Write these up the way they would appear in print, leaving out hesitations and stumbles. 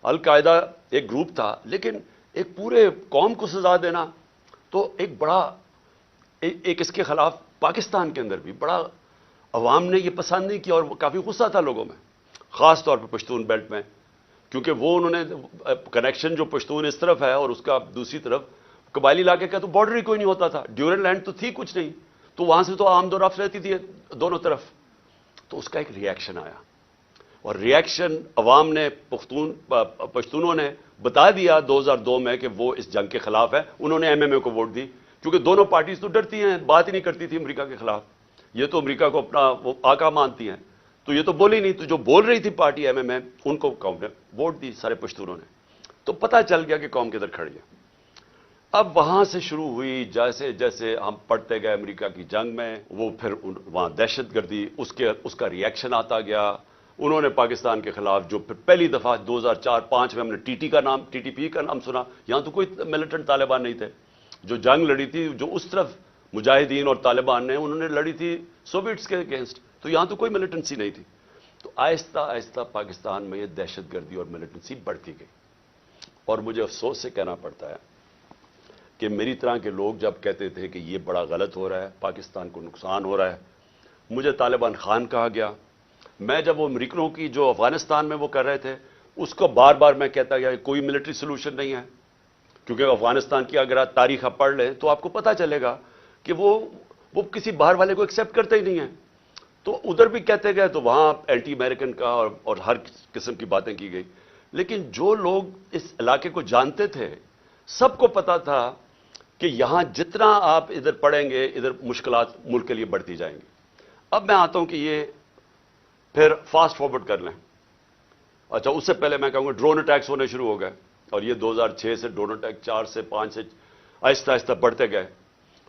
القاعدہ ایک گروپ تھا، لیکن ایک پورے قوم کو سزا دینا تو ایک بڑا ایک اس کے خلاف پاکستان کے اندر بھی بڑا عوام نے یہ پسند نہیں کیا، اور کافی غصہ تھا لوگوں میں، خاص طور پہ پشتون بیلٹ میں، کیونکہ وہ انہوں نے کنیکشن جو پشتون اس طرف ہے اور اس کا دوسری طرف قبائلی علاقے کا تو بارڈر ہی کوئی نہیں ہوتا تھا، ڈیورن لینڈ تو تھی کچھ نہیں، تو وہاں سے تو آمد و رفت رہتی تھی دونوں طرف. تو اس کا ایک ری ایکشن آیا، اور ری ایکشن عوام نے پشتونوں نے بتا دیا 2002 میں کہ وہ اس جنگ کے خلاف ہے. انہوں نے MMA کو ووٹ دی، کیونکہ دونوں پارٹیز تو ڈرتی ہیں، بات ہی نہیں کرتی تھی امریکہ کے خلاف. یہ تو امریکہ کو اپنا وہ آقا مانتی ہیں، تو یہ تو بولی نہیں. تو جو بول رہی تھی پارٹی MMA، ان کو قوم نے ووٹ دی، سارے پشتونوں نے. تو پتہ چل گیا کہ قوم کدھر کھڑی ہے. اب وہاں سے شروع ہوئی، جیسے جیسے ہم پڑھتے گئے امریکہ کی جنگ میں، وہ پھر وہاں دہشت گردی اس کا ری ایکشن آتا گیا. انہوں نے پاکستان کے خلاف جو پھر پہلی دفعہ 2004-05 میں ہم نے TTP کا نام سنا. یہاں تو کوئی ملیٹنٹ طالبان نہیں تھے. جو جنگ لڑی تھی، جو اس طرف مجاہدین اور طالبان نے انہوں نے لڑی تھی سوویٹس کے اگینسٹ، تو یہاں تو کوئی ملیٹنسی نہیں تھی. تو آہستہ آہستہ پاکستان میں یہ دہشت گردی اور ملیٹنسی بڑھتی گئی. اور مجھے افسوس سے کہنا پڑتا ہے کہ میری طرح کے لوگ جب کہتے تھے کہ یہ بڑا غلط ہو رہا ہے، پاکستان کو نقصان ہو رہا ہے، مجھے طالبان خان کہا گیا. میں جب وہ امریکنوں کی جو افغانستان میں وہ کر رہے تھے، اس کو بار بار میں کہتا گیا کہ کوئی ملٹری سولوشن نہیں ہے، کیونکہ افغانستان کی اگر آپ تاریخ آپ پڑھ لیں تو آپ کو پتہ چلے گا کہ وہ کسی باہر والے کو ایکسیپٹ کرتے ہی نہیں ہیں. تو ادھر بھی کہتے گئے، تو وہاں اینٹی امریکن کا اور ہر قسم کی باتیں کی گئی. لیکن جو لوگ اس علاقے کو جانتے تھے، سب کو پتا تھا کہ یہاں جتنا آپ ادھر پڑھیں گے، ادھر مشکلات ملک کے لیے بڑھتی جائیں گی. اب میں آتا ہوں کہ یہ پھر فاسٹ فارورڈ کر لیں. اچھا، اس سے پہلے میں کہوں گا ڈرون اٹیکس ہونے شروع ہو گئے، اور یہ 2006 سے ڈرون اٹیک 4 سے 5 سے آہستہ آہستہ بڑھتے گئے.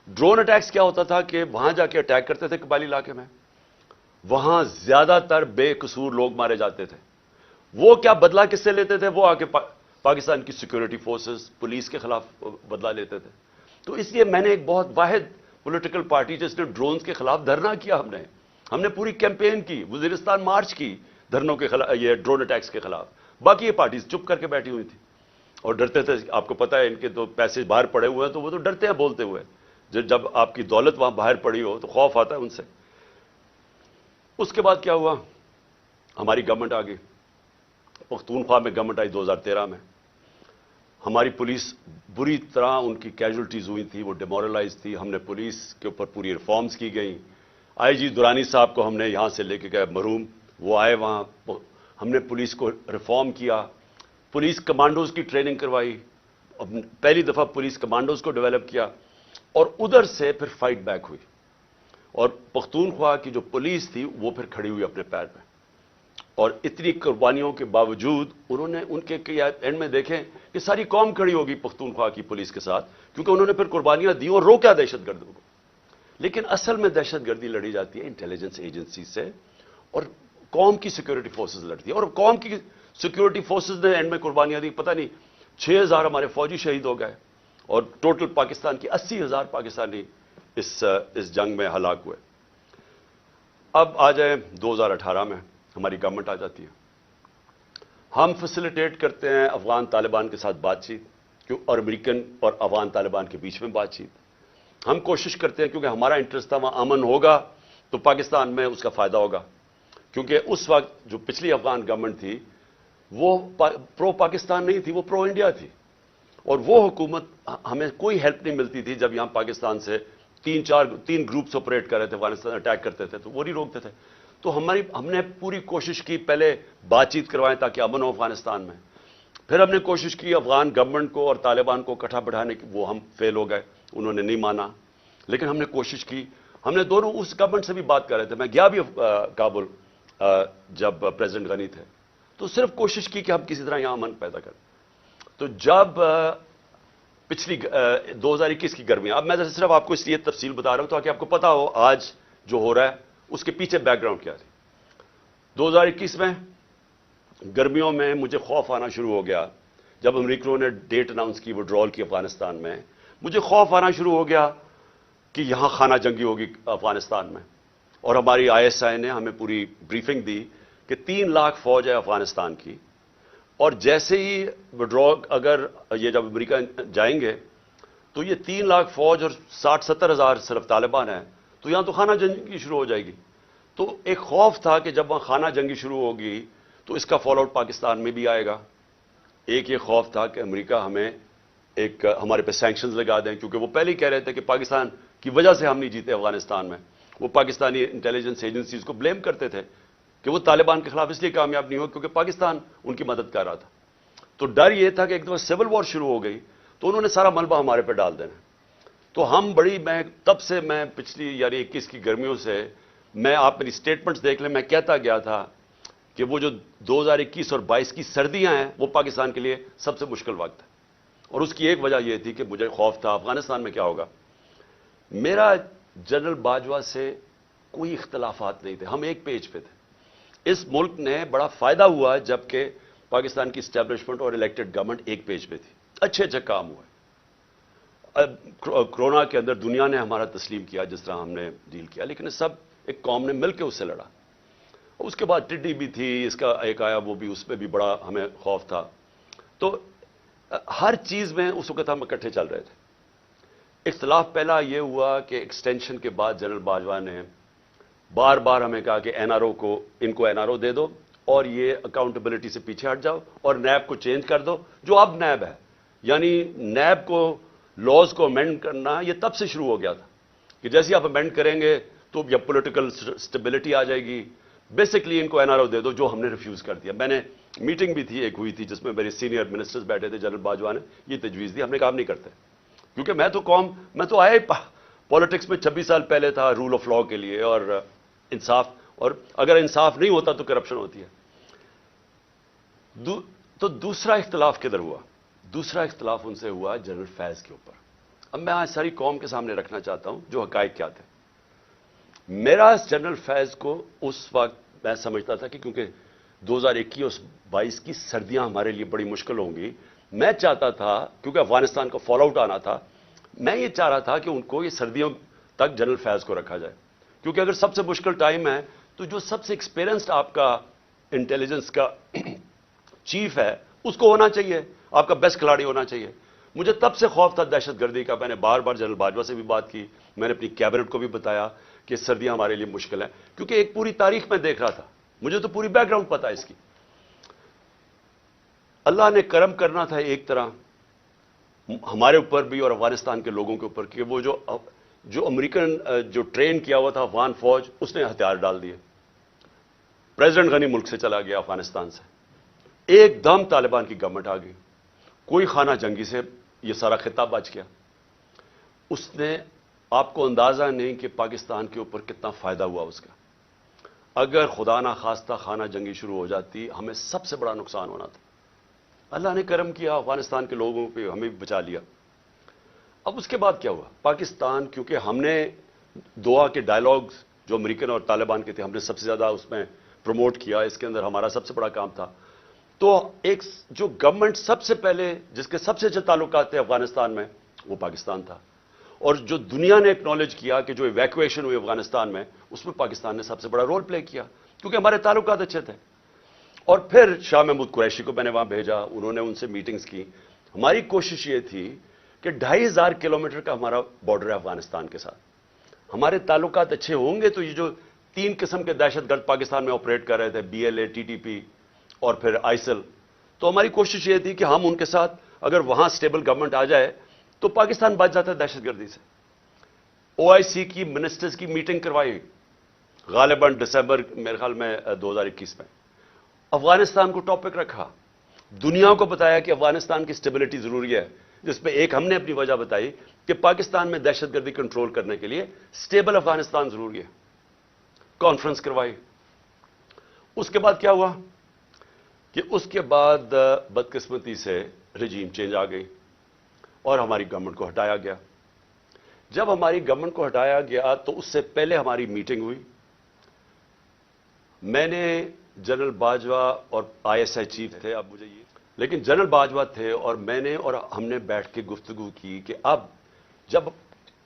ڈرون اٹیکس کیا ہوتا تھا کہ وہاں جا کے اٹیک کرتے تھے قبائلی علاقے میں، وہاں زیادہ تر بے قصور لوگ مارے جاتے تھے. وہ کیا بدلہ کس سے لیتے تھے؟ وہ آ کے پاکستان کی سیکورٹی فورسز، پولیس کے خلاف بدلہ لیتے تھے. تو اس لیے میں نے ایک بہت واحد پولیٹیکل پارٹی جس نے ڈرونز کے خلاف دھرنا کیا، ہم نے پوری کیمپین کی، وزیرستان مارچ کی دھرنوں کے خلاف، یہ ڈرون اٹیکس کے خلاف. باقی یہ پارٹیز چپ کر کے بیٹھی ہوئی تھی اور ڈرتے تھے. آپ کو پتا ہے ان کے تو پیسے باہر پڑے ہوئے ہیں، تو وہ تو ڈرتے ہیں بولتے ہوئے. جب آپ کی دولت وہاں باہر پڑی ہو تو خوف آتا ہے ان سے. اس کے بعد کیا ہوا؟ ہماری گورنمنٹ آ گئی، پختونخوا میں گورنمنٹ آئی 2013 میں. ہماری پولیس بری طرح ان کی کیجولٹیز ہوئی تھی، وہ ڈیمورلائز تھی. ہم نے پولیس کے اوپر پوری ریفارمز کی گئیں. IG درانی صاحب کو ہم نے یہاں سے لے کے گئے مرحوم، وہ آئے وہاں، ہم نے پولیس کو ریفارم کیا، پولیس کمانڈوز کی ٹریننگ کروائی، پہلی دفعہ پولیس کمانڈوز کو ڈیولپ کیا. اور ادھر سے پھر فائٹ بیک ہوئی، اور پختونخوا کی جو پولیس تھی وہ پھر کھڑی ہوئی اپنے پیر پہ. اور اتنی قربانیوں کے باوجود انہوں نے ان کے اینڈ میں دیکھیں کہ ساری قوم کھڑی ہوگی پختونخوا کی پولیس کے ساتھ، کیونکہ انہوں نے پھر قربانیاں دی اور روکا دہشت گردوں کو. لیکن اصل میں دہشت گردی لڑی جاتی ہے انٹیلیجنس ایجنسی سے، اور قوم کی سیکورٹی فورسز لڑتی ہے. اور قوم کی سیکورٹی فورسز نے اینڈ میں قربانیاں دی. پتہ نہیں 6000 ہمارے فوجی شہید ہو گئے، اور ٹوٹل پاکستان کی 80,000 پاکستانی اس جنگ میں ہلاک ہوئے. اب آ جائیں 2018 میں ہماری گورنمنٹ آ جاتی ہے. ہم فیسیلیٹیٹ کرتے ہیں افغان طالبان کے ساتھ بات چیت، اور امریکن اور افغان طالبان کے بیچ میں بات چیت. ہم کوشش کرتے ہیں، کیونکہ ہمارا انٹرسٹ تھا وہاں امن ہوگا تو پاکستان میں اس کا فائدہ ہوگا. کیونکہ اس وقت جو پچھلی افغان گورنمنٹ تھی وہ پرو پاکستان نہیں تھی، وہ پرو انڈیا تھی. اور وہ حکومت، ہمیں کوئی ہیلپ نہیں ملتی تھی جب یہاں پاکستان سے تین گروپس آپریٹ کر رہے تھے، افغانستان اٹیک کرتے تھے تو وہ نہیں روکتے تھے. تو ہم نے پوری کوشش کی پہلے بات چیت کروائیں تاکہ امن ہو افغانستان میں. پھر ہم نے کوشش کی افغان گورنمنٹ کو اور طالبان کو اکٹھا بٹھانے کی، وہ ہم فیل ہو گئے، انہوں نے نہیں مانا. لیکن ہم نے کوشش کی، ہم نے دونوں اس گورنمنٹ سے بھی بات کر رہے تھے. میں گیا بھی کابل جب پریزیڈنٹ غنی تھے، تو صرف کوشش کی کہ ہم کسی طرح یہاں امن پیدا کریں. تو جب پچھلی 2021 کی گرمیاں، اب میں صرف آپ کو اس لیے تفصیل بتا رہا ہوں تاکہ آپ کو پتا ہو آج جو ہو رہا ہے اس کے پیچھے بیک گراؤنڈ کیا تھی. 2021 میں گرمیوں میں مجھے خوف آنا شروع ہو گیا جب امریکنوں نے ڈیٹ اناؤنس کی وڈرال کی افغانستان میں. مجھے خوف آنا شروع ہو گیا کہ یہاں خانہ جنگی ہوگی افغانستان میں. اور ہماری ISI نے ہمیں پوری بریفنگ دی کہ 3 لاکھ فوج ہے افغانستان کی، اور جیسے ہی وڈرا اگر یہ جب امریکہ جائیں گے تو یہ 3 لاکھ فوج اور 60-70 ہزار صرف طالبان ہیں، تو یہاں تو خانہ جنگی شروع ہو جائے گی. تو ایک خوف تھا کہ جب وہاں خانہ جنگی شروع ہوگی تو اس کا فال آؤٹ پاکستان میں بھی آئے گا. ایک یہ خوف تھا کہ امریکہ ہمیں ہمارے پہ سینکشنز لگا دیں، کیونکہ وہ پہلے ہی کہہ رہے تھے کہ پاکستان کی وجہ سے ہم نہیں جیتے افغانستان میں. وہ پاکستانی انٹیلیجنس ایجنسیز کو بلیم کرتے تھے کہ وہ طالبان کے خلاف اس لیے کامیاب نہیں ہو کیونکہ پاکستان ان کی مدد کر رہا تھا. تو ڈر یہ تھا کہ ایک دفعہ سول وار شروع ہو گئی تو انہوں نے سارا ملبہ ہمارے پہ ڈال دینا. تو ہم تب سے میں پچھلی یعنی 21 کی گرمیوں سے میں آپ میری سٹیٹمنٹس دیکھ لیں، میں کہتا گیا تھا کہ وہ جو 2021 اور 22 کی سردیاں ہیں وہ پاکستان کے لیے سب سے مشکل وقت ہے. اور اس کی ایک وجہ یہ تھی کہ مجھے خوف تھا افغانستان میں کیا ہوگا. میرا جنرل باجوہ سے کوئی اختلافات نہیں تھے، ہم ایک پیج پہ تھے. اس ملک نے بڑا فائدہ ہوا جبکہ پاکستان کی اسٹیبلشمنٹ اور الیکٹڈ گورنمنٹ ایک پیج پہ تھی. اچھے کام ہوئے. کرونا کے اندر دنیا نے ہمارا تسلیم کیا جس طرح ہم نے ڈیل کیا، لیکن سب ایک قوم نے مل کے اس سے لڑا. اس کے بعد ٹڈی بھی تھی، اس کا ایک آیا وہ بھی، اس پہ بھی بڑا ہمیں خوف تھا. تو ہر چیز میں اس وقت ہم اکٹھے چل رہے تھے. اختلاف پہلا یہ ہوا کہ ایکسٹینشن کے بعد جنرل باجوہ نے بار بار ہمیں کہا کہ این آر او کو ان کو این آر او دے دو اور یہ اکاؤنٹیبلٹی سے پیچھے ہٹ جاؤ اور نیب کو چینج کر دو جو اب نیب ہے. یعنی نیب کو لاز کو امینڈ کرنا یہ تب سے شروع ہو گیا تھا کہ جیسے آپ امینڈ کریں گے تو یا پولیٹیکل سٹیبلٹی آ جائے گی. بیسکلی ان کو این آر او دے دو جو ہم نے ریفیوز کر دیا. میں نے میٹنگ بھی تھی ایک ہوئی تھی جس میں میرے سینئر منسٹرز بیٹھے تھے، جنرل باجوہ نے یہ تجویز دی. ہم نے کام نہیں کرتے کیونکہ میں تو آیا پالیٹکس میں 26 سال پہلے تھا رول آف لا کے لیے اور انصاف، اور اگر انصاف نہیں ہوتا تو کرپشن ہوتی ہے. تو دوسرا اختلاف کدھر ہوا؟ دوسرا اختلاف ان سے ہوا جنرل فیض کے اوپر. اب میں آج ساری قوم کے سامنے رکھنا چاہتا ہوں جو حقائق کیا تھے. میرا جنرل فیض کو اس وقت میں سمجھتا تھا کہ کیونکہ 2021-22 کی سردیاں ہمارے لیے بڑی مشکل ہوں گی، میں چاہتا تھا کیونکہ افغانستان کا فال آؤٹ آنا تھا، میں یہ چاہ رہا تھا کہ ان کو یہ سردیوں تک جنرل فیض کو رکھا جائے. کیونکہ اگر سب سے مشکل ٹائم ہے تو جو سب سے ایکسپیرینسڈ آپ کا انٹیلیجنس کا چیف ہے اس کو ہونا چاہیے، آپ کا بیسٹ کھلاڑی ہونا چاہیے. مجھے تب سے خوف تھا دہشت گردی کا. میں نے بار بار جنرل باجوہ سے بھی بات کی، میں نے اپنی کیبنٹ کو بھی بتایا کہ سردیاں ہمارے لیے مشکل ہیں، کیونکہ ایک پوری تاریخ میں دیکھ رہا تھا، مجھے تو پوری بیک گراؤنڈ پتا ہے اس کی. اللہ نے کرم کرنا تھا ایک طرح ہمارے اوپر بھی اور افغانستان کے لوگوں کے اوپر کہ وہ جو امریکن جو ٹرین کیا ہوا تھا افغان فوج اس نے ہتھیار ڈال دیے. پریزیڈنٹ غنی ملک سے چلا گیا افغانستان سے، ایک دم طالبان کی گورنمنٹ آ گئی. کوئی خانہ جنگی سے یہ سارا خطہ بچ گیا. اس نے آپ کو اندازہ نہیں کہ پاکستان کے اوپر کتنا فائدہ ہوا اس کا. اگر خدا نہ خواستہ خانہ جنگی شروع ہو جاتی ہمیں سب سے بڑا نقصان ہونا تھا. اللہ نے کرم کیا، افغانستان کے لوگوں پہ ہمیں بھی بچا لیا. اب اس کے بعد کیا ہوا؟ پاکستان کیونکہ ہم نے دعا کے ڈائلاگز جو امریکن اور طالبان کے تھے ہم نے سب سے زیادہ اس میں پروموٹ کیا، اس کے اندر ہمارا سب سے بڑا کام تھا. تو ایک جو گورنمنٹ سب سے پہلے جس کے سب سے اچھے تعلقات تھے افغانستان میں وہ پاکستان تھا. اور جو دنیا نے اکنالج کیا کہ جو ایویکویشن ہوئی افغانستان میں اس میں پاکستان نے سب سے بڑا رول پلے کیا کیونکہ ہمارے تعلقات اچھے تھے. اور پھر شاہ محمود قریشی کو میں نے وہاں بھیجا، انہوں نے ان سے میٹنگز کی. ہماری کوشش یہ تھی کہ 2500 کلومیٹر کا ہمارا بارڈر ہے افغانستان کے ساتھ. ہمارے تعلقات اچھے ہوں گے تو یہ جو 3 قسم کے دہشت گرد پاکستان میں آپریٹ کر رہے تھے، B L A, T T P اور پھر آئسل، تو ہماری کوشش یہ تھی کہ ہم ان کے ساتھ اگر وہاں سٹیبل گورنمنٹ آ جائے تو پاکستان بچ جاتا ہے دہشت گردی سے. او آئی سی کی منسٹرز کی میٹنگ کروائی غالباً دسمبر میرے خیال میں 2021 میں. افغانستان کو ٹاپک رکھا، دنیا کو بتایا کہ افغانستان کی سٹیبلٹی ضروری ہے، جس پہ ایک ہم نے اپنی وجہ بتائی کہ پاکستان میں دہشت گردی کنٹرول کرنے کے لیے سٹیبل افغانستان ضروری ہے. کانفرنس کروائی. اس کے بعد کیا ہوا کہ اس کے بعد بدقسمتی سے رجیم چینج آ گئی اور ہماری گورنمنٹ کو ہٹایا گیا. جب ہماری گورنمنٹ کو ہٹایا گیا تو اس سے پہلے ہماری میٹنگ ہوئی. میں نے جنرل باجوہ اور آئی ایس آئی چیف تھے، اب مجھے لیکن جنرل باجوہ تھے اور میں نے اور ہم نے بیٹھ کے گفتگو کی کہ اب جب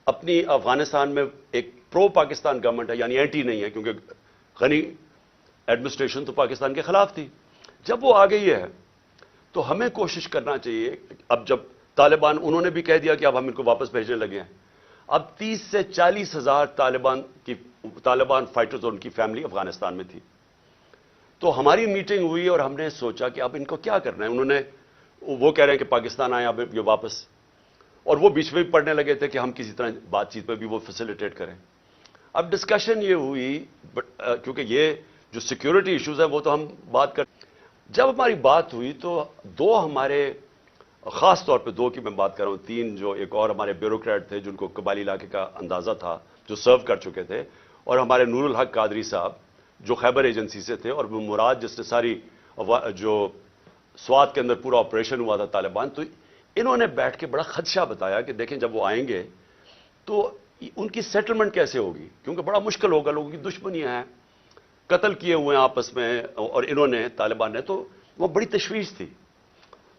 اپنی افغانستان میں ایک پرو پاکستان گورنمنٹ ہے، یعنی اینٹی نہیں ہے کیونکہ غنی ایڈمنسٹریشن تو پاکستان کے خلاف تھی، جب وہ آ گئی ہے تو ہمیں کوشش کرنا چاہیے. اب جب طالبان انہوں نے بھی کہہ دیا کہ اب ہم ان کو واپس بھیجنے لگے ہیں, اب 30 سے 40 ہزار طالبان فائٹرز اور ان کی فیملی افغانستان میں تھی. تو ہماری میٹنگ ہوئی اور ہم نے سوچا کہ اب ان کو کیا کرنا ہے. انہوں نے وہ کہہ رہے ہیں کہ پاکستان آئے اب یہ واپس, اور وہ بیچ میں بھی پڑھنے لگے تھے کہ ہم کسی طرح بات چیت پہ بھی وہ فیسیلیٹیٹ کریں. اب ڈسکشن یہ ہوئی کیونکہ یہ جو سیکیورٹی ایشوز ہیں وہ تو ہم بات کر. جب ہماری بات ہوئی تو دو ہمارے, خاص طور پہ دو کی میں بات کر رہا ہوں, 3 جو ایک اور ہمارے بیوروکریٹ تھے جن کو قبائلی علاقے کا اندازہ تھا, جو سرو کر چکے تھے, اور ہمارے نور الحق قادری صاحب جو خیبر ایجنسی سے تھے, اور وہ مراد جس نے ساری جو سوات کے اندر پورا آپریشن ہوا تھا طالبان. تو انہوں نے بیٹھ کے بڑا خدشہ بتایا کہ دیکھیں جب وہ آئیں گے تو ان کی سیٹلمنٹ کیسے ہوگی, کیونکہ بڑا مشکل ہوگا, لوگوں کی دشمنیاں ہیں, قتل کیے ہوئے ہیں آپس میں, اور انہوں نے طالبان نے, تو وہ بڑی تشویش تھی.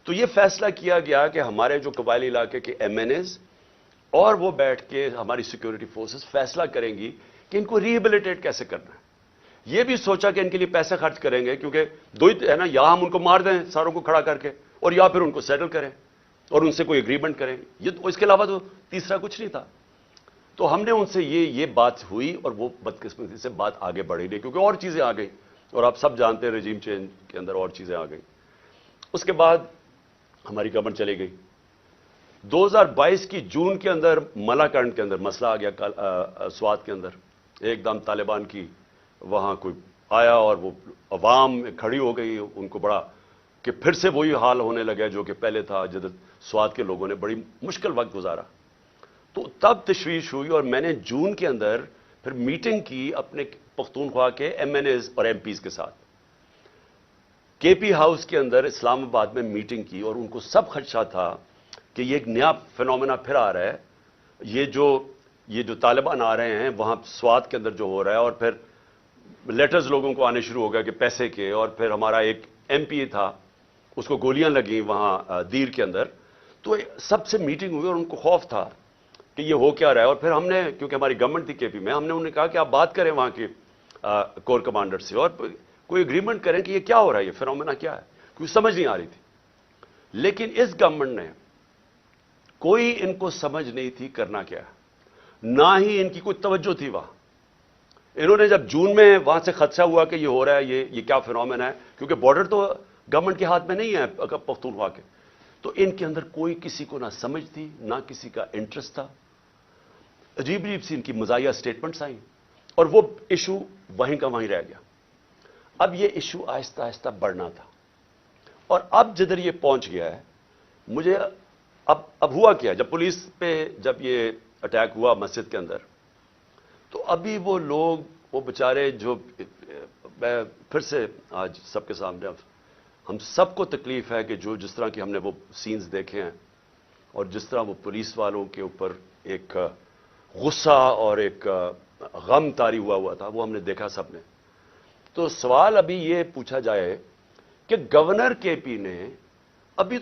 تو یہ فیصلہ کیا گیا کہ ہمارے جو قبائلی علاقے کے MNAs اور وہ بیٹھ کے ہماری سیکیورٹی فورسز فیصلہ کریں گی کہ ان کو ریہیبلیٹیٹ کیسے کرنا ہے. یہ بھی سوچا کہ ان کے لیے پیسے خرچ کریں گے, کیونکہ دو ہی ہے نا, یا ہم ان کو مار دیں ساروں کو کھڑا کر کے, اور یا پھر ان کو سیٹل کریں اور ان سے کوئی اگریمنٹ کریں. یہ اس کے علاوہ تو تیسرا کچھ نہیں تھا. تو ہم نے ان سے یہ بات ہوئی, اور وہ بدقسمتی سے بات آگے بڑھی نہیں, کیونکہ اور چیزیں آ گئیں, اور آپ سب جانتے ہیں رجیم چینج کے اندر اور چیزیں آ گئیں. اس کے بعد ہماری گورنمنٹ چلی گئی. 2022 کی جون کے اندر ملاکنڈ کے اندر مسئلہ آ گیا سوات کے اندر. ایک دم طالبان کی وہاں کوئی آیا اور وہ عوام کھڑی ہو گئی, ان کو بڑا کہ پھر سے وہی حال ہونے لگا جو کہ پہلے تھا, جدھر سوات کے لوگوں نے بڑی مشکل وقت گزارا. تو تب تشویش ہوئی, اور میں نے جون کے اندر پھر میٹنگ کی اپنے پختونخوا کے MNAs اور MPs کے ساتھ. KP ہاؤس کے اندر اسلام آباد میں میٹنگ کی, اور ان کو سب خدشہ تھا کہ یہ ایک نیا فینومینا پھر آ رہا ہے, یہ جو طالبان آ رہے ہیں وہاں سوات کے اندر جو ہو رہا ہے, اور پھر لیٹرز لوگوں کو آنے شروع ہو گیا کہ پیسے کے, اور پھر ہمارا ایک MP تھا اس کو گولیاں لگیں وہاں دیر کے اندر. تو سب سے میٹنگ ہوئی اور ان کو خوف تھا کہ یہ ہو کیا رہا ہے. اور پھر ہم نے, کیونکہ ہماری گورنمنٹ تھی KP میں, ہم نے انہیں کہا کہ آپ بات کریں وہاں کے کور کمانڈر سے اور کوئی اگریمنٹ کریں کہ یہ کیا ہو رہا ہے, یہ فینومینا کیا ہے, کیونکہ سمجھ نہیں آ رہی تھی. لیکن اس گورنمنٹ نے کوئی ان کو سمجھ نہیں تھی کرنا کیا ہے, نہ ہی ان کی کوئی توجہ تھی وہاں. انہوں نے جب جون میں وہاں سے خدشہ ہوا کہ یہ ہو رہا ہے, یہ کیا فینومینا ہے, کیونکہ بارڈر تو گورنمنٹ کے ہاتھ میں نہیں ہے پختونخوا کے, تو ان کے اندر کوئی کسی کو نہ سمجھ تھی نہ کسی کا انٹرسٹ تھا. عجیب عجیب سی ان کی مزاحیہ اسٹیٹمنٹس آئیں, اور وہ ایشو وہیں کا وہیں رہ گیا. اب یہ ایشو آہستہ آہستہ بڑھنا تھا, اور اب جدھر یہ پہنچ گیا ہے, مجھے اب ہوا کیا, جب پولیس پہ جب یہ اٹیک ہوا مسجد کے اندر, تو ابھی وہ لوگ, وہ بیچارے جو, میں پھر سے آج سب کے سامنے, ہم سب کو تکلیف ہے کہ جو جس طرح کی ہم نے وہ سینز دیکھے ہیں, اور جس طرح وہ پولیس والوں کے اوپر ایک غصہ اور ایک غم طاری ہوا تھا, وہ ہم نے دیکھا سب نے. تو سوال ابھی یہ پوچھا جائے کہ گورنر KP نے ابھی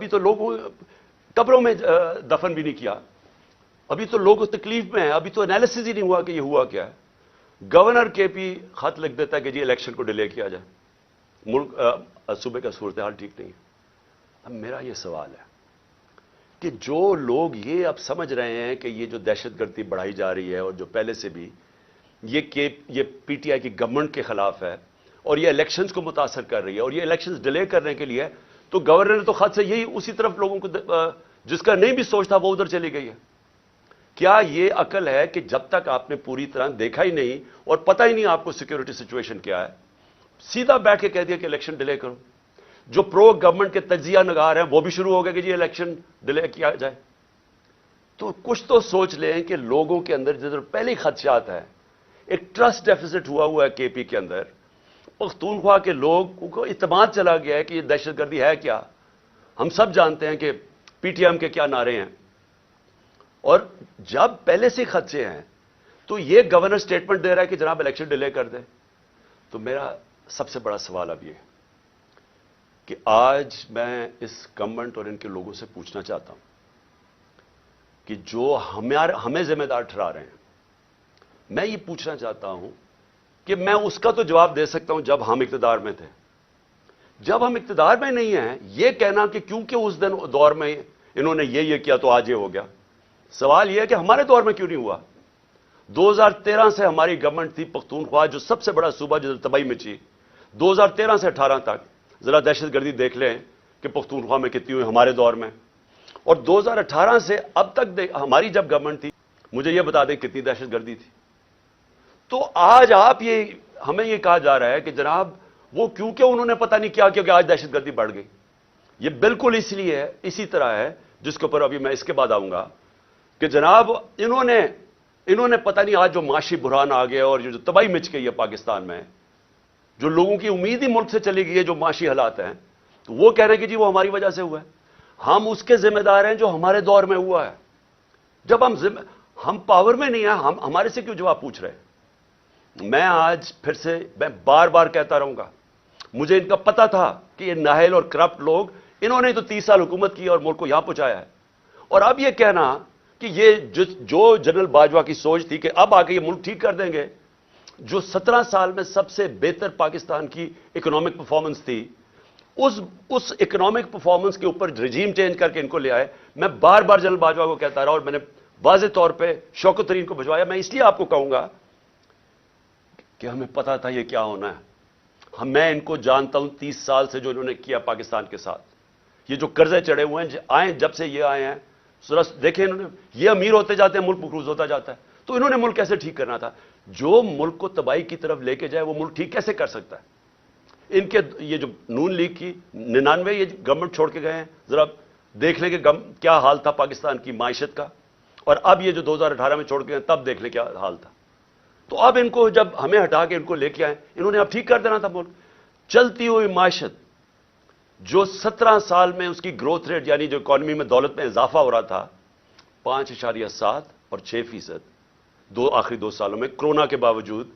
تو لوگوں قبروں میں دفن بھی نہیں کیا, ابھی تو لوگ تکلیف میں ہیں, ابھی تو انالیسس ہی نہیں ہوا کہ یہ ہوا کیا ہے. گورنر KP خط لکھ دیتا ہے کہ جی الیکشن کو ڈیلے کیا جائے, ملک صوبے کا صورتحال ٹھیک نہیں ہے. اب میرا یہ سوال ہے کہ جو لوگ یہ اب سمجھ رہے ہیں کہ یہ جو دہشت گردی بڑھائی جا رہی ہے, اور جو پہلے سے بھی یہ PTI کی گورنمنٹ کے خلاف ہے, اور یہ الیکشنز کو متاثر کر رہی ہے, اور یہ الیکشنز ڈیلے کرنے کے لیے, تو گورنر نے تو خط سے یہی اسی طرف لوگوں کو, جس کا نہیں بھی سوچتا وہ ادھر چلی گئی ہے. کیا یہ عقل ہے کہ جب تک آپ نے پوری طرح دیکھا ہی نہیں اور پتہ ہی نہیں آپ کو سیکیورٹی سچویشن کیا ہے, سیدھا بیٹھ کے کہہ دیا کہ الیکشن ڈیلے کرو. جو پرو گورنمنٹ کے تجزیہ نگار ہیں وہ بھی شروع ہو گئے کہ جی الیکشن ڈیلے کیا جائے. تو کچھ تو سوچ لیں کہ لوگوں کے اندر جدھر پہلے ہی خدشات ہیں, ایک ٹرسٹ ڈیفیسٹ ہوا ہے KP کے اندر, پختونخوا کے لوگ کو اعتماد چلا گیا ہے کہ یہ دہشت گردی ہے کیا. ہم سب جانتے ہیں کہ PTM کے کیا نعرے ہیں, اور جب پہلے سے خدشے ہیں تو یہ گورنر سٹیٹمنٹ دے رہا ہے کہ جناب الیکشن ڈیلے کر دیں. تو میرا سب سے بڑا سوال اب یہ ہے کہ آج میں اس گورنمنٹ اور ان کے لوگوں سے پوچھنا چاہتا ہوں کہ جو ہمیں ذمہ دار ٹھہرا رہے ہیں, میں یہ پوچھنا چاہتا ہوں کہ میں اس کا تو جواب دے سکتا ہوں جب ہم اقتدار میں تھے, جب ہم اقتدار میں نہیں ہیں، یہ کہنا کہ کیونکہ اس دور میں انہوں نے یہ کیا تو آج یہ ہو گیا، سوال یہ ہے کہ ہمارے دور میں کیوں نہیں ہوا؟ 2013 سے ہماری گورنمنٹ تھی پختونخوا، جو سب سے بڑا صوبہ جو تباہی مچی، 2013 سے 18 تک ذرا دہشت گردی دیکھ لیں کہ پختونخوا میں کتنی ہوئی ہمارے دور میں، اور 2018 سے اب تک ہماری جب گورنمنٹ تھی، مجھے یہ بتا دیں کتنی دہشت گردی تھی۔ تو آج ہمیں یہ کہا جا رہا ہے کہ جناب وہ کیونکہ انہوں نے پتہ نہیں کیا کیونکہ آج دہشت گردی بڑھ گئی۔ یہ بالکل اس لیے ہے، اسی طرح ہے جس کے اوپر ابھی میں اس کے بعد آؤں گا کہ جناب انہوں نے پتہ نہیں آج جو معاشی بحران آ گیا اور جو تباہی مچ گئی ہے پاکستان میں، جو لوگوں کی امید ہی ملک سے چلی گئی ہے، جو معاشی حالات ہیں، تو وہ کہہ رہے ہیں کہ جی وہ ہماری وجہ سے ہوا ہے۔ ہم اس کے ذمہ دار ہیں جو ہمارے دور میں ہوا ہے۔ جب ہم پاور میں نہیں ہیں، ہمارے سے کیوں جواب پوچھ رہے ہیں؟ میں آج پھر سے میں بار بار کہتا رہوں گا، مجھے ان کا پتہ تھا کہ یہ نااہل اور کرپٹ لوگ، انہوں نے تو 30 سال حکومت کی اور ملک کو یہاں پہنچایا ہے۔ اور اب یہ کہنا کہ یہ جو جنرل باجوہ کی سوچ تھی کہ اب آ کے یہ ملک ٹھیک کر دیں گے، جو 17 سال میں سب سے بہتر پاکستان کی اکنامک پرفارمنس تھی، اس اکنامک پرفارمنس کے اوپر رجیم چینج کر کے ان کو لے آئے۔ میں بار بار جنرل باجوہ کو کہتا رہا اور میں نے واضح طور پہ شوکت ترین کو بھجوایا۔ میں اس لیے آپ کو کہوں گا کہ ہمیں پتا تھا یہ کیا ہونا ہے۔ میں ان کو جانتا ہوں 30 سال سے جو انہوں نے کیا پاکستان کے ساتھ، یہ جو قرضے چڑھے ہوئے ہیں جب سے یہ آئے ہیں، دیکھیں انہوں نے، یہ امیر ہوتے جاتے ہیں، ملک مقروض ہوتا جاتا ہے، تو انہوں نے ملک کیسے ٹھیک کرنا تھا؟ جو ملک کو تباہی کی طرف لے کے جائے وہ ملک ٹھیک کیسے کر سکتا ہے؟ ان کے یہ جو نون لیگ کی 99 یہ گورنمنٹ چھوڑ کے گئے ہیں، ذرا دیکھ لیں کہ کیا حال تھا پاکستان کی معیشت کا، اور اب یہ جو 2018 میں چھوڑ کے گئے تب دیکھ لیں کیا حال تھا۔ تو اب ان کو جب ہمیں ہٹا کے ان کو لے کے آئے، انہوں نے اب ٹھیک کر دینا تھا ملک۔ چلتی ہوئی معیشت جو 17 سال میں اس کی گروتھ ریٹ، یعنی جو اکانومی میں دولت میں اضافہ ہو رہا تھا 5.7 اور 6%، آخری 2 سالوں میں کرونا کے باوجود،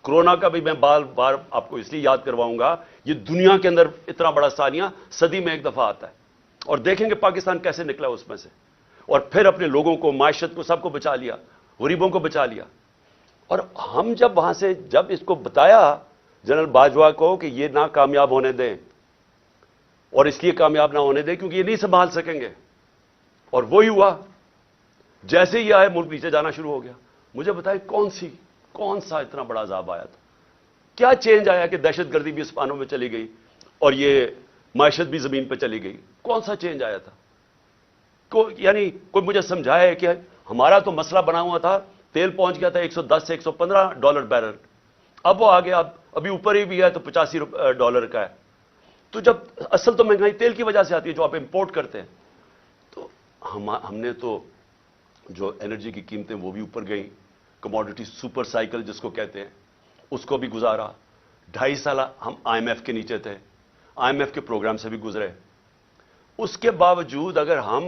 کرونا کا بھی میں بار بار آپ کو اس لیے یاد کرواؤں گا، یہ دنیا کے اندر اتنا بڑا سانیہ صدی میں ایک دفعہ آتا ہے، اور دیکھیں گے پاکستان کیسے نکلا اس میں سے، اور پھر اپنے لوگوں کو، معیشت کو، سب کو بچا لیا، غریبوں کو بچا لیا۔ اور ہم جب وہاں سے جب اس کو بتایا جنرل باجوہ کو کہ یہ نہ کامیاب ہونے دیں، اور اس لیے کامیاب نہ ہونے دیں کیونکہ یہ نہیں سنبھال سکیں گے، اور وہی ہوا، جیسے ہی آئے ملک نیچے جانا شروع ہو گیا۔ مجھے بتائیں کون سا اتنا بڑا عذاب آیا تھا؟ کیا چینج آیا کہ دہشت گردی بھی اسپانوں میں چلی گئی اور یہ معیشت بھی زمین پہ چلی گئی؟ کون سا چینج آیا تھا؟ یعنی کوئی مجھے سمجھائے کہ ہمارا تو مسئلہ بنا ہوا تھا، تیل پہنچ گیا تھا $110 سے $115 بیرل، اب وہ آگے ابھی اوپر ہی بھی ہے تو $85 کا ہے۔ تو جب اصل تو مہنگائی تیل کی وجہ سے آتی ہے جو آپ امپورٹ کرتے ہیں، تو ہم نے تو جو انرجی کی قیمتیں وہ بھی اوپر گئیں، کموڈٹی سپر سائیکل جس کو کہتے ہیں اس کو بھی گزارا، 2.5 سال ہم IMF کے نیچے تھے، IMF کے پروگرام سے بھی گزرے۔ اس کے باوجود اگر ہم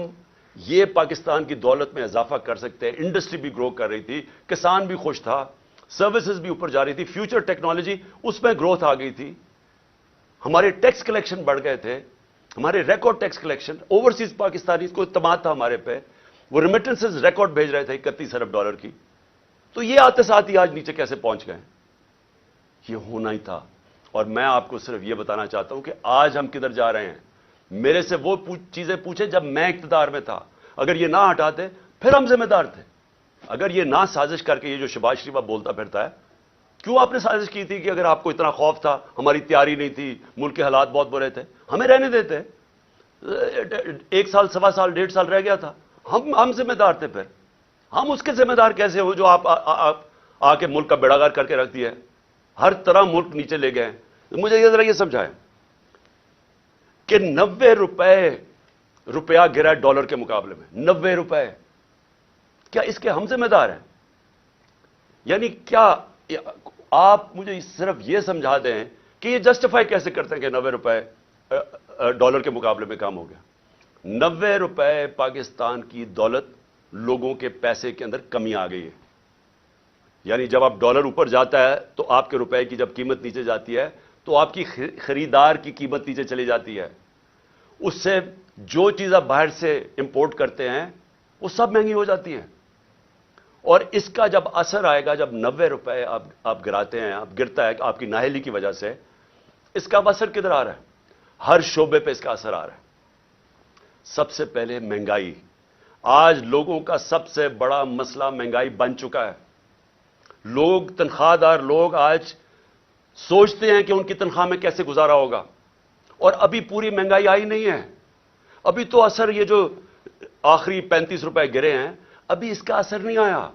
یہ پاکستان کی دولت میں اضافہ کر سکتے ہیں، انڈسٹری بھی گرو کر رہی تھی، کسان بھی خوش تھا، سروسز بھی اوپر جا رہی تھی، فیوچر ٹیکنالوجی اس میں گروتھ آ گئی تھی، ہمارے ٹیکس کلیکشن بڑھ گئے تھے، ہمارے record tax collection, overseas Pakistani کو اعتماد تھا ہمارے پہ، وہ ریمیٹنسز ریکارڈ بھیج رہے تھے $31 ارب کی، تو یہ آتے ساتھ ہی آج نیچے کیسے پہنچ گئے؟ یہ ہونا ہی تھا۔ اور میں آپ کو صرف یہ بتانا چاہتا ہوں کہ آج ہم کدھر جا رہے ہیں۔ میرے سے وہ چیزیں پوچھیں جب میں اقتدار میں تھا، اگر یہ نہ ہٹاتے پھر ہم ذمہ دار تھے۔ اگر یہ نہ سازش کر کے، یہ جو شہباز شریف بولتا پھرتا ہے، کیوں آپ نے سازش کی تھی کہ اگر آپ کو اتنا خوف تھا، ہماری تیاری نہیں تھی، ملک کے حالات بہت برے تھے، ہمیں رہنے دیتے، 1 سال، 1.25 سال، 1.5 سال رہ گیا تھا، ہم ذمہ دار تھے۔ پھر ہم اس کے ذمہ دار کیسے ہو جو آپ آ کے ملک کا بیڑا غرق کر کے رکھ دیا ہے، ہر طرح ملک نیچے لے گئے؟ مجھے یہ ذرا یہ سمجھائیں کہ 90 روپیہ گرا ہے ڈالر کے مقابلے میں، 90 روپے، کیا اس کے ہم ذمہ دار ہیں؟ یعنی کیا آپ مجھے صرف یہ سمجھا دیں کہ یہ جسٹیفائی کیسے کرتے ہیں کہ 90 روپے ڈالر کے مقابلے میں کام ہو گیا؟ 90 روپے پاکستان کی دولت، لوگوں کے پیسے کے اندر کمی آ گئی ہے۔ یعنی جب آپ ڈالر اوپر جاتا ہے تو آپ کے روپے کی جب قیمت نیچے جاتی ہے تو آپ کی خریدار کی قیمت نیچے چلی جاتی ہے، اس سے جو چیز آپ باہر سے امپورٹ کرتے ہیں وہ سب مہنگی ہو جاتی ہیں۔ اور اس کا جب اثر آئے گا، جب 90 روپے آپ گراتے ہیں، آپ گرتا ہے آپ کی نااہلی کی وجہ سے، اس کا اثر کدھر آ رہا ہے؟ ہر شعبے پہ اس کا اثر آ رہا ہے. سب سے پہلے مہنگائی. آج لوگوں کا سب سے بڑا مسئلہ مہنگائی بن چکا ہے. لوگ، تنخواہ دار لوگ آج سوچتے ہیں کہ ان کی تنخواہ میں کیسے گزارا ہوگا، اور ابھی پوری مہنگائی آئی نہیں ہے. ابھی تو اثر، یہ جو آخری 35 روپے گرے ہیں، ابھی اس کا اثر نہیں آیا.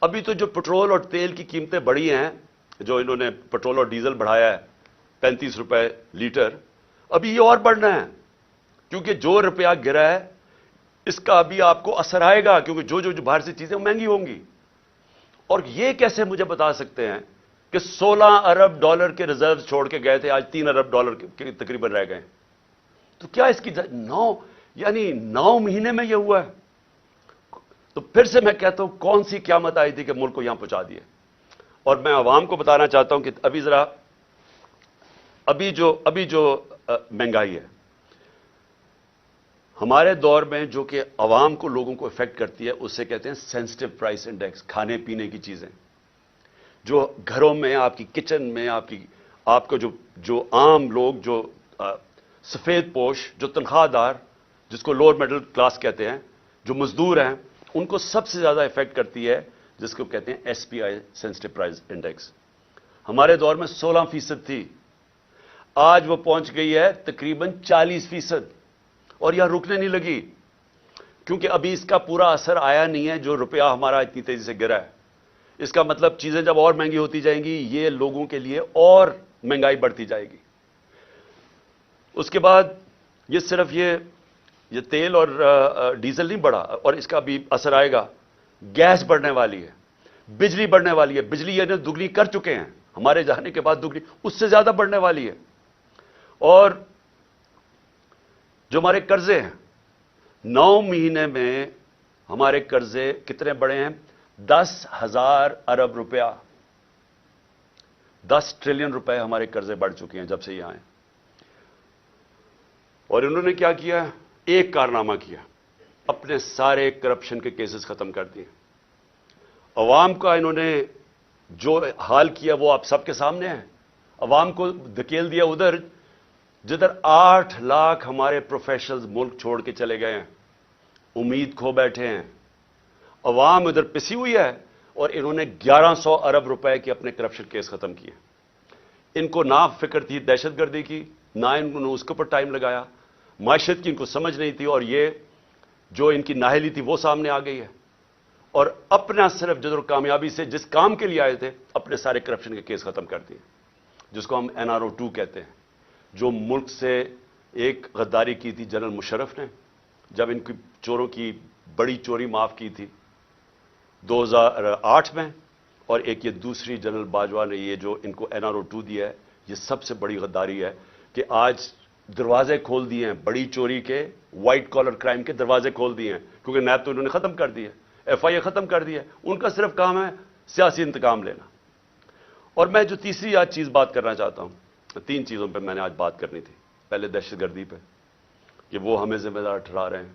ابھی تو جو پٹرول اور تیل کی قیمتیں بڑھی ہیں، جو انہوں نے پٹرول اور ڈیزل بڑھایا ہے 35 روپے لیٹر، ابھی یہ اور بڑھنا ہے، کیونکہ جو روپیہ گرا ہے اس کا ابھی آپ کو اثر آئے گا، کیونکہ جو باہر سے چیزیں مہنگی ہوں گی. اور یہ کیسے مجھے بتا سکتے ہیں کہ 16 ارب ڈالر کے ریزرو چھوڑ کے گئے تھے، آج 3 ارب ڈالر کے تقریباً رہ گئے. تو کیا اس کی 9 مہینے میں یہ ہوا ہے؟ تو پھر سے میں کہتا ہوں، کون سی قیامت آئی تھی کہ ملک کو یہاں پہنچا دیا. اور میں عوام کو بتانا چاہتا ہوں کہ ابھی جو مہنگائی ہے ہمارے دور میں، جو کہ عوام کو، لوگوں کو افیکٹ کرتی ہے، اسے کہتے ہیں سینسٹیو پرائس انڈیکس. کھانے پینے کی چیزیں جو گھروں میں، آپ کی کچن میں، آپ کو جو عام لوگ، جو سفید پوش، جو تنخواہ دار، جس کو لوور مڈل کلاس کہتے ہیں، جو مزدور ہیں، ان کو سب سے زیادہ افیکٹ کرتی ہے، جس کو کہتے ہیں ایس پی آئی، سینسٹیو پرائس انڈیکس. ہمارے دور میں 16% تھی، آج وہ پہنچ گئی ہے تقریباً 40%، اور یہ رکنے نہیں لگی، کیونکہ ابھی اس کا پورا اثر آیا نہیں ہے جو روپیہ ہمارا اتنی تیزی سے گرا ہے. اس کا مطلب چیزیں جب اور مہنگی ہوتی جائیں گی، یہ لوگوں کے لیے اور مہنگائی بڑھتی جائے گی. اس کے بعد یہ صرف یہ تیل اور ڈیزل نہیں بڑھا، اور اس کا بھی اثر آئے گا. گیس بڑھنے والی ہے، بجلی بڑھنے والی ہے. بجلی یہ دگنی کر چکے ہیں، ہمارے جانے کے بعد دگنی، اس سے زیادہ بڑھنے والی ہے. اور جو ہمارے قرضے ہیں، 9 مہینے میں ہمارے قرضے کتنے بڑھے ہیں؟ 10,000 ارب روپیہ، 10 ٹریلین روپے ہمارے قرضے بڑھ چکے ہیں جب سے یہ آئے. اور انہوں نے کیا کیا؟ ایک کارنامہ کیا، اپنے سارے کرپشن کے کیسز ختم کر دیے. عوام کا انہوں نے جو حال کیا وہ آپ سب کے سامنے ہے. عوام کو دھکیل دیا ادھر جدھر 8 لاکھ ہمارے پروفیشنلز ملک چھوڑ کے چلے گئے ہیں، امید کھو بیٹھے ہیں. عوام ادھر پسی ہوئی ہے، اور انہوں نے 1100 ارب روپے کے اپنے کرپشن کیس ختم کیے. ان کو نہ فکر تھی دہشت گردی کی، نہ انہوں نے اس کے اوپر ٹائم لگایا. معیشت کی ان کو سمجھ نہیں تھی، اور یہ جو ان کی نااہلی تھی وہ سامنے آ گئی ہے. اور اپنا صرف جدر کامیابی سے جس کام کے لیے آئے تھے، اپنے سارے کرپشن کے کیس ختم کر دیے، جس کو ہم NRO2 کہتے ہیں. جو ملک سے ایک غداری کی تھی جنرل مشرف نے، جب ان کی چوروں کی بڑی چوری معاف کی تھی 2008 میں، اور ایک یہ دوسری جنرل باجوہ نے یہ جو ان کو NRO2 دیا ہے، یہ سب سے بڑی غداری ہے کہ آج دروازے کھول دیے ہیں بڑی چوری کے، وائٹ کالر کرائم کے دروازے کھول دیے ہیں، کیونکہ نیب تو انہوں نے ختم کر دی ہے، FIA ختم کر دی ہے. ان کا صرف کام ہے سیاسی انتقام لینا. اور میں جو تیسری آج چیز بات کرنا چاہتا ہوں، 3 چیزوں پہ میں نے آج بات کرنی تھی. پہلے دہشت گردی پہ کہ وہ ہمیں ذمہ دار ٹھہرا رہے ہیں،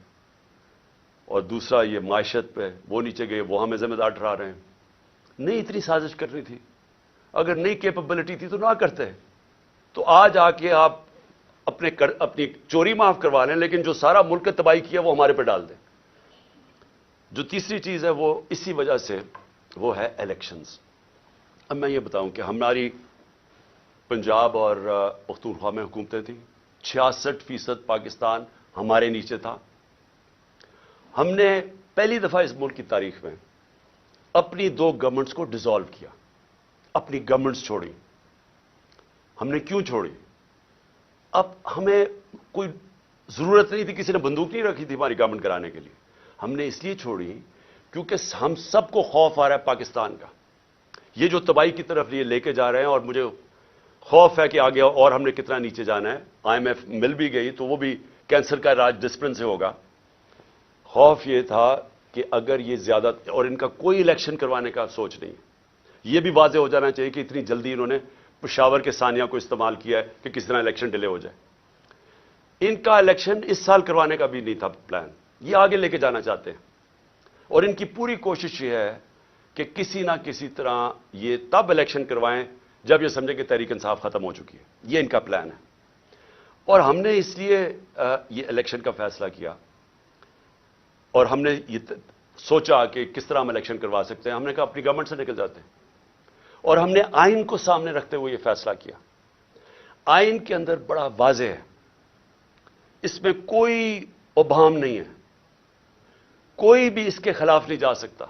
اور دوسرا یہ معیشت پہ، وہ نیچے گئے، وہ ہمیں ذمہ دار ٹھہرا رہے ہیں. نہیں اتنی سازش کرنی تھی، اگر نئی کیپبلٹی تھی تو نہ کرتے. تو آج آ کے آپ اپنی چوری معاف کروا لیں، لیکن جو سارا ملک نے تباہی کیا وہ ہمارے پہ ڈال دیں. جو تیسری چیز ہے وہ اسی وجہ سے وہ ہے الیکشنز. اب میں یہ بتاؤں کہ ہماری پنجاب اور پختونخوا میں حکومتیں تھیں، 66% پاکستان ہمارے نیچے تھا. ہم نے پہلی دفعہ اس ملک کی تاریخ میں اپنی 2 گورنمنٹس کو ڈیزالو کیا، اپنی گورنمنٹس چھوڑی. ہم نے کیوں چھوڑی؟ اب ہمیں کوئی ضرورت نہیں تھی، کسی نے بندوق نہیں رکھی تھی ہماری گورنمنٹ کرانے کے لیے. ہم نے اس لیے چھوڑی کیونکہ ہم سب کو خوف آ رہا ہے پاکستان کا، یہ جو تباہی کی طرف یہ لے کے جا رہے ہیں. اور مجھے خوف ہے کہ آگے اور ہم نے کتنا نیچے جانا ہے. IMF مل بھی گئی تو وہ بھی کینسر کا علاج ڈسپلن سے ہوگا. خوف یہ تھا کہ اگر یہ زیادہ، اور ان کا کوئی الیکشن کروانے کا سوچ نہیں. یہ بھی واضح ہو جانا چاہیے کہ اتنی جلدی انہوں نے پشاور کے ثانیہ کو استعمال کیا ہے کہ کس طرح الیکشن ڈیلے ہو جائے. ان کا الیکشن اس سال کروانے کا بھی نہیں تھا پلان، یہ آگے لے کے جانا چاہتے ہیں. اور ان کی پوری کوشش یہ ہے کہ کسی نہ کسی طرح یہ تب الیکشن کروائیں جب یہ سمجھیں کہ تحریک انصاف ختم ہو چکی ہے. یہ ان کا پلان ہے. اور ہم نے اس لیے یہ الیکشن کا فیصلہ کیا اور ہم نے یہ سوچا کہ کس طرح ہم الیکشن کروا سکتے ہیں. ہم نے کہا اپنی گورنمنٹ سے نکل جاتے ہیں اور ہم نے آئین کو سامنے رکھتے ہوئے یہ فیصلہ کیا. آئین کے اندر بڑا واضح ہے, اس میں کوئی ابہام نہیں ہے, کوئی بھی اس کے خلاف نہیں جا سکتا.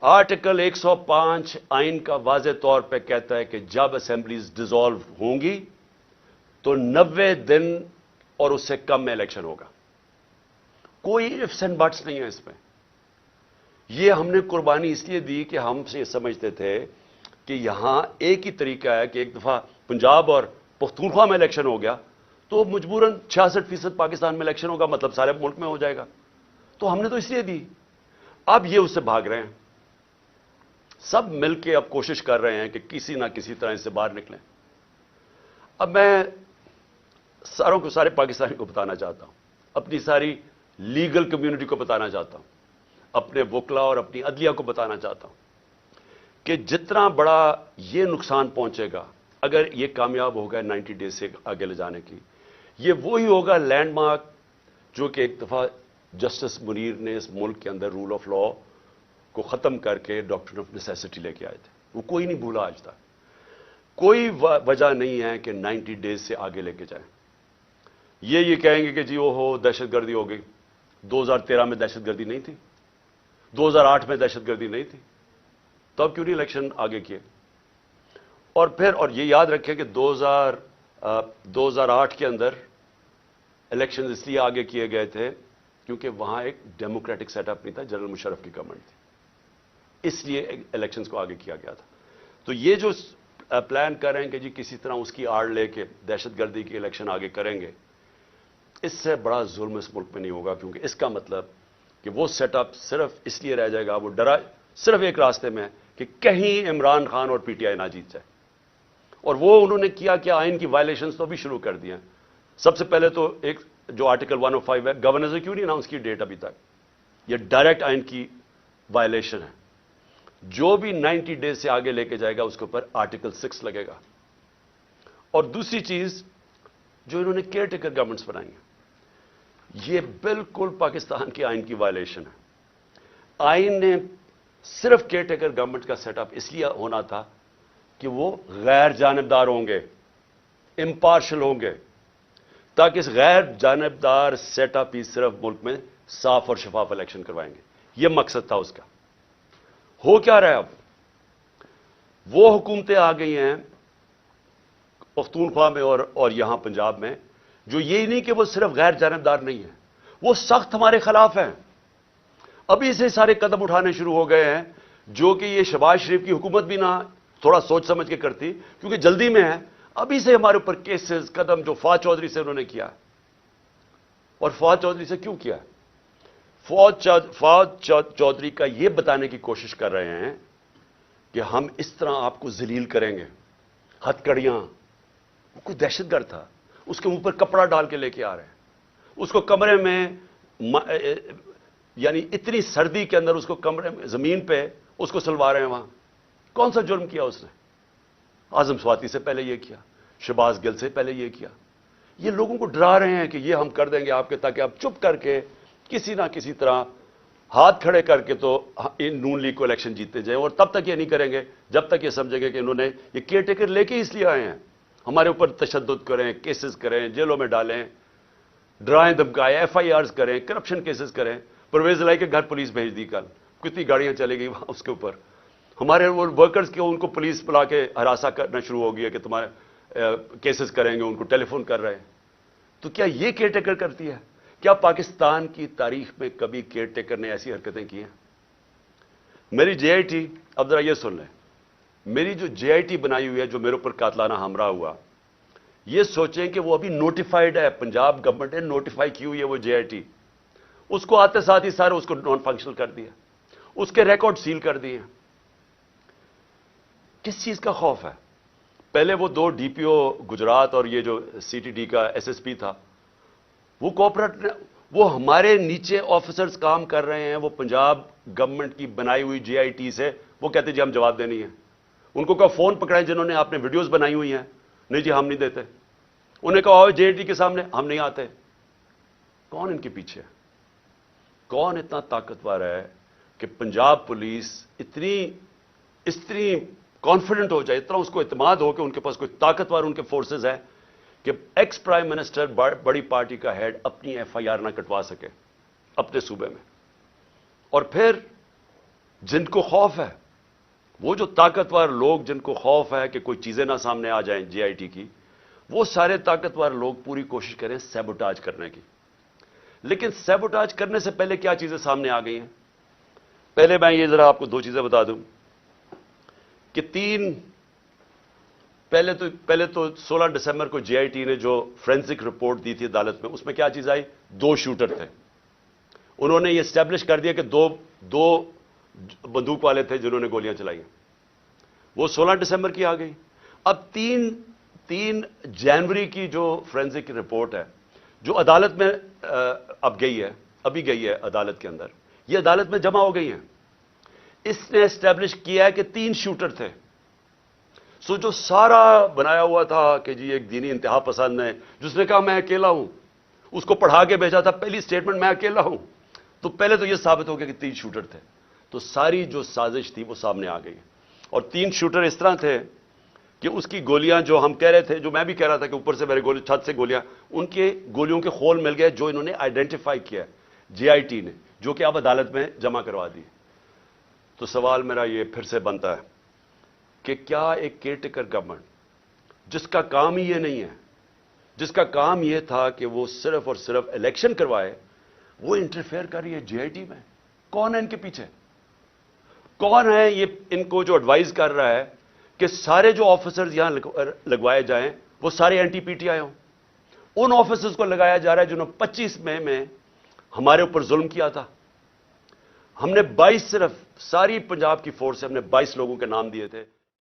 آرٹیکل 105 آئین کا واضح طور پہ کہتا ہے کہ جب اسمبلیز ڈیزالو ہوں گی تو 90 دن اور اس سے کم میں الیکشن ہوگا. کوئی ifs and buts نہیں ہے اس میں. یہ ہم نے قربانی اس لیے دی کہ ہم سے سمجھتے تھے کہ یہاں ایک ہی طریقہ ہے کہ ایک دفعہ پنجاب اور پختونخوا میں الیکشن ہو گیا تو مجبوراً 66% پاکستان میں الیکشن ہوگا, مطلب سارے ملک میں ہو جائے گا. تو ہم نے تو اس لیے دی. اب یہ اس سے بھاگ رہے ہیں, سب مل کے اب کوشش کر رہے ہیں کہ کسی نہ کسی طرح اس سے باہر نکلیں. اب میں سارے پاکستانی کو بتانا چاہتا ہوں, اپنی ساری لیگل کمیونٹی کو بتانا چاہتا ہوں, اپنے وکلا اور اپنی عدلیہ کو بتانا چاہتا ہوں کہ جتنا بڑا یہ نقصان پہنچے گا اگر یہ کامیاب ہوگا 90 ڈیز سے آگے لے جانے کی, یہ وہی ہوگا لینڈ مارک جو کہ ایک دفعہ جسٹس منیر نے اس ملک کے اندر رول آف لا کو ختم کر کے ڈاکٹرن آف نیسیسٹی لے کے آئے تھے. وہ کوئی نہیں بھولا آج تک. کوئی وجہ نہیں ہے کہ 90 ڈیز سے آگے لے کے جائیں. یہ کہیں گے کہ جی وہ ہو دہشت گردی ہو گئی. 2013 میں دہشت گردی نہیں تھی, 2008 میں دہشت گردی نہیں تھی, تو اب کیوں نہیں الیکشن آگے کیے؟ اور پھر اور یہ یاد رکھیں کہ 2008 کے اندر الیکشن اس لیے آگے کیے گئے تھے کیونکہ وہاں ایک ڈیموکریٹک سیٹ اپ نہیں تھا, جنرل مشرف کی گورنمنٹ تھی, اس لیے الیکشنز کو آگے کیا گیا تھا. تو یہ جو پلان کر رہے ہیں کہ جی کسی طرح اس کی آڑ لے کے دہشت گردی کی الیکشن آگے کریں گے, اس سے بڑا ظلم اس ملک میں نہیں ہوگا, کیونکہ اس کا مطلب کہ وہ سیٹ اپ صرف اس لیے رہ جائے گا, وہ ڈرا صرف ایک راستے میں ہے کہ کہیں عمران خان اور پی ٹی آئی نہ جیت جائے. اور وہ انہوں نے کیا کہ آئین کی وائلیشنز تو بھی شروع کر دی ہیں. سب سے پہلے تو ایک جو آرٹیکل 105 ہے, گورنر نے کیوں نہیں اناؤنس کی ڈیٹ ابھی تک؟ یہ ڈائریکٹ آئین کی وائلیشن ہے. جو بھی 90 ڈیز سے آگے لے کے جائے گا اس کے اوپر آرٹیکل 6 لگے گا. اور دوسری چیز جو انہوں نے کیئر ٹیکر گورنمنٹس بنائی ہیں, یہ بالکل پاکستان کے آئین کی وائلیشن ہے. آئین نے صرف کیئر ٹیکر گورنمنٹ کا سیٹ اپ اس لیے ہونا تھا کہ وہ غیر جانبدار ہوں گے, امپارشل ہوں گے, تاکہ اس غیر جانبدار سیٹ اپ ہی صرف ملک میں صاف اور شفاف الیکشن کروائیں گے. یہ مقصد تھا اس کا. ہو کیا رہا ہے اب؟ وہ حکومتیں آ گئی ہیں پختونخوا میں اور یہاں پنجاب میں, جو یہی نہیں کہ وہ صرف غیر جانبدار نہیں ہیں, وہ سخت ہمارے خلاف ہیں. ابھی سے سارے قدم اٹھانے شروع ہو گئے ہیں جو کہ یہ شہباز شریف کی حکومت بھی نہ تھوڑا سوچ سمجھ کے کرتی, کیونکہ جلدی میں ہے. ابھی سے ہمارے اوپر کیسز قدم جو فواد چودھری سے انہوں نے کیا, اور فواد چودھری سے کیوں کیا؟ فواد چودھری کا یہ بتانے کی کوشش کر رہے ہیں کہ ہم اس طرح آپ کو ذلیل کریں گے. ہتھکڑیاں, وہ کوئی دہشت گرد تھا, اس کے منہ پر کپڑا ڈال کے لے کے آ رہے ہیں, اس کو کمرے میں یعنی اتنی سردی کے اندر اس کو کمرے میں زمین پہ اس کو سلوا رہے ہیں. وہاں کون سا جرم کیا اس نے؟ اعظم سواتی سے پہلے یہ کیا, شہباز گل سے پہلے یہ کیا. یہ لوگوں کو ڈرا رہے ہیں کہ یہ ہم کر دیں گے آپ کے, تاکہ آپ چپ کر کے کسی نہ کسی طرح ہاتھ کھڑے کر کے تو ان نون لیگ کو الیکشن جیتتے جائیں. اور تب تک یہ نہیں کریں گے جب تک یہ سمجھیں گے کہ انہوں نے یہ کیئر ٹیکر لے کے اس لیے آئے ہیں, ہمارے اوپر تشدد کریں, کیسز کریں, جیلوں میں ڈالیں, ڈرائیں دھمکائیں, FIRs کریں, کرپشن کیسز کریں. پرویز الہی کے گھر پولیس بھیج دی کل, کتنی گاڑیاں چلے گئی وہاں اس کے اوپر. ہمارے وہ ورکرز کے ان کو پولیس بلا کے ہراساں کرنا شروع ہو گئی ہے کہ تمہارے کیسز کریں گے, ان کو ٹیلی فون کر رہے ہیں. تو کیا یہ کیئر ٹیکر کرتی ہے؟ کیا پاکستان کی تاریخ میں کبھی کیئر ٹیکر نے ایسی حرکتیں کی ہیں؟ میری JIT, اب ذرا یہ سن لیں, میری جو JIT بنائی ہوئی ہے جو میرے اوپر قاتلانہ حملہ ہوا, یہ سوچیں کہ وہ ابھی نوٹیفائڈ ہے, پنجاب گورنمنٹ نے نوٹیفائی کی ہوئی ہے وہ JIT. اس کو آتے ساتھ ہی سارے اس کو نان فنکشنل کر دیا, اس کے ریکارڈ سیل کر دیے. کس چیز کا خوف ہے؟ پہلے وہ 2 DPO گجرات اور یہ جو CTD کا SSP تھا, وہ کوپریٹ, وہ ہمارے نیچے آفیسرز کام کر رہے ہیں, وہ پنجاب گورنمنٹ کی بنائی ہوئی JIT سے, وہ کہتے جی ہم جواب دینی ہے. ان کو کہا فون پکڑائیں جنہوں نے آپ نے ویڈیوز بنائی ہوئی ہیں, نہیں جی ہم نہیں دیتے. انہیں کہا JIT کے سامنے ہم نہیں آتے. کون ان کے پیچھے ہے؟ کون اتنا طاقتور ہے کہ پنجاب پولیس اتنی کانفیڈنٹ ہو جائے, اتنا اس کو اعتماد ہو کہ ان کے پاس کوئی طاقتور ان کے فورسز ہیں کہ ایکس پرائم منسٹر بڑی پارٹی کا ہیڈ اپنی FIR نہ کٹوا سکے اپنے صوبے میں. اور پھر جن کو خوف ہے, وہ جو طاقتور لوگ جن کو خوف ہے کہ کوئی چیزیں نہ سامنے آ جائیں JIT کی, وہ سارے طاقتور لوگ پوری کوشش کریں سیبوٹاج کرنے کی. لیکن سیبوٹاج کرنے سے پہلے کیا چیزیں سامنے آ گئی ہیں؟ پہلے میں یہ ذرا آپ کو 2 چیزیں بتا دوں کہ پہلے تو 16 دسمبر کو JIT نے جو فورینسک رپورٹ دی تھی عدالت میں, اس میں کیا چیز آئی؟ 2 شوٹر تھے. انہوں نے یہ اسٹیبلش کر دیا کہ دو بندوق والے تھے جنہوں نے گولیاں چلائی. وہ 16 دسمبر کی آ گئی. اب 3 جنوری کی جو فورینسک رپورٹ ہے, جو عدالت میں ابھی گئی ہے عدالت کے اندر, یہ عدالت میں جمع ہو گئی ہیں. اس نے اسٹیبلش کیا ہے کہ 3 شوٹر تھے. سو جو سارا بنایا ہوا تھا کہ جی ایک دینی انتہا پسند ہے جس نے کہا میں اکیلا ہوں, اس کو پڑھا کے بھیجا تھا پہلی سٹیٹمنٹ میں اکیلا ہوں, تو پہلے تو یہ ثابت ہو گیا کہ 3 شوٹر تھے. تو ساری جو سازش تھی وہ سامنے آ گئی. اور 3 شوٹر اس طرح تھے کہ اس کی گولیاں جو ہم کہہ رہے تھے, جو میں بھی کہہ رہا تھا کہ اوپر سے میرے چھت سے گولیاں, ان کے گولیوں کے خول مل گئے جو انہوں نے آئیڈینٹیفائی کیا JIT نے, جو کہ اب عدالت میں جمع کروا دی. تو سوال میرا یہ پھر سے بنتا ہے کہ کیا ایک کیئر ٹیکر گورنمنٹ جس کا کام ہی یہ نہیں ہے, جس کا کام یہ تھا کہ وہ صرف اور صرف الیکشن کروائے, وہ انٹرفیئر کر رہی ہے JIT میں؟ کون ہے ان کے پیچھے؟ کون ہے یہ ان کو جو ایڈوائز کر رہا ہے کہ سارے جو آفیسرز یہاں لگوائے جائیں وہ سارے NT-PTI ہوں؟ ان آفیسرز کو لگایا جا رہا ہے جنہوں نے 25 مئی میں ہمارے اوپر ظلم کیا تھا. ہم نے 22 صرف ساری پنجاب کی فورس سے ہم نے 22 لوگوں کے نام دیے تھے.